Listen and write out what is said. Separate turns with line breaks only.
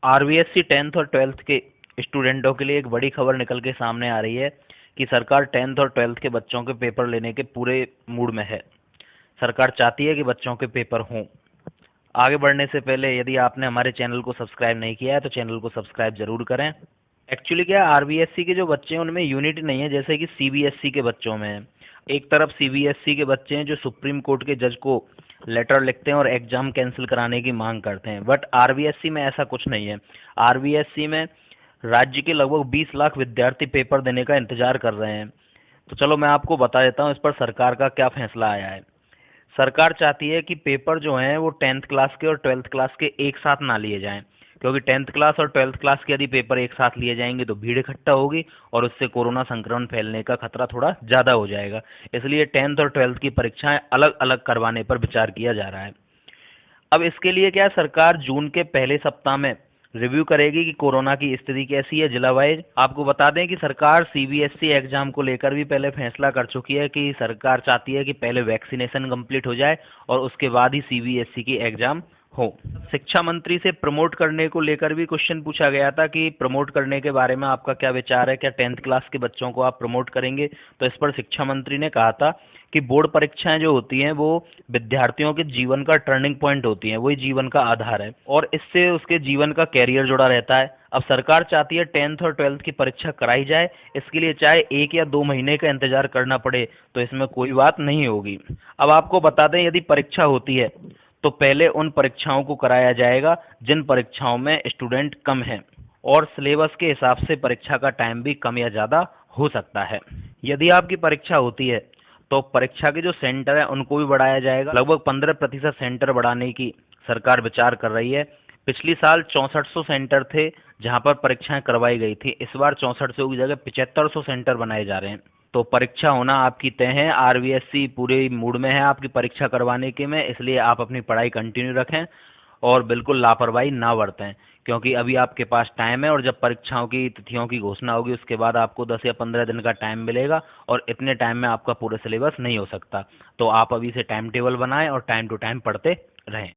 RBSC 10th और 12th के स्टूडेंटों के लिए एक बड़ी खबर निकल के सामने आ रही है कि सरकार 10th और 12th के बच्चों के पेपर लेने के पूरे मूड में है। सरकार चाहती है कि बच्चों के पेपर हों। आगे बढ़ने से पहले यदि आपने हमारे चैनल को सब्सक्राइब नहीं किया है तो चैनल को सब्सक्राइब जरूर करें। एक्चुअली क्या है, आरबीएससी के जो बच्चे हैं उनमें यूनिटी नहीं है जैसे कि सीबीएसई के बच्चों में है। एक तरफ सीबीएसई के बच्चे हैं जो सुप्रीम कोर्ट के जज को लेटर लिखते हैं और एग्जाम कैंसिल कराने की मांग करते हैं, बट आरबीएससी में ऐसा कुछ नहीं है। आरबीएससी में राज्य के लगभग 20 लाख विद्यार्थी पेपर देने का इंतजार कर रहे हैं। तो चलो मैं आपको बता देता हूँ इस पर सरकार का क्या फैसला आया है। सरकार चाहती है कि पेपर जो हैं वो 10th क्लास के और 12th क्लास के एक साथ ना लिए जाएं, क्योंकि 10th क्लास और 12th क्लास के यदि पेपर एक साथ लिए जाएंगे तो भीड़ इकट्ठा होगी और उससे कोरोना संक्रमण फैलने का खतरा थोड़ा ज़्यादा हो जाएगा। इसलिए 10th और 12th की परीक्षाएं अलग अलग करवाने पर विचार किया जा रहा है। अब इसके लिए क्या सरकार जून के पहले सप्ताह में रिव्यू करेगी कि कोरोना की स्थिति कैसी है जिला वाइज। आपको बता दें कि सरकार सीबीएसई एग्जाम को लेकर भी पहले फैसला कर चुकी है कि सरकार चाहती है कि पहले वैक्सीनेशन कंप्लीट हो जाए और उसके बाद ही सीबीएसई की एग्जाम हो। शिक्षा मंत्री से प्रमोट करने को लेकर भी क्वेश्चन पूछा गया था कि प्रमोट करने के बारे में आपका क्या विचार है, क्या 10th क्लास के बच्चों को आप प्रमोट करेंगे। तो इस पर शिक्षा मंत्री ने कहा था कि बोर्ड परीक्षाएं जो होती हैं वो विद्यार्थियों के जीवन का टर्निंग पॉइंट होती हैं, वही जीवन का आधार है और इससे उसके जीवन का कैरियर जुड़ा रहता है। अब सरकार चाहती है 10th और 12th की परीक्षा कराई जाए, इसके लिए चाहे 1 या 2 महीने का इंतजार करना पड़े तो इसमें कोई बात नहीं होगी। अब आपको बता दें यदि परीक्षा होती है तो पहले उन परीक्षाओं को कराया जाएगा जिन परीक्षाओं में स्टूडेंट कम हैं और सिलेबस के हिसाब से परीक्षा का टाइम भी कम या ज़्यादा हो सकता है। यदि आपकी परीक्षा होती है तो परीक्षा के जो सेंटर है उनको भी बढ़ाया जाएगा। लगभग 15% सेंटर बढ़ाने की सरकार विचार कर रही है। पिछली साल 6400 सेंटर थे जहां पर परीक्षाएं करवाई गई थी, इस बार 6400 की जगह 7500 सेंटर बनाए जा रहे हैं। तो परीक्षा होना आपकी तय है। आरबीएससी पूरे मूड में है आपकी परीक्षा करवाने के में, इसलिए आप अपनी पढ़ाई कंटिन्यू रखें और बिल्कुल लापरवाही ना बरतें, क्योंकि अभी आपके पास टाइम है और जब परीक्षाओं की तिथियों की घोषणा होगी उसके बाद आपको 10 या 15 दिन का टाइम मिलेगा और इतने टाइम में आपका पूरा सिलेबस नहीं हो सकता। तो आप अभी से टाइम टेबल बनाएं और टाइम टू टाइम पढ़ते रहें।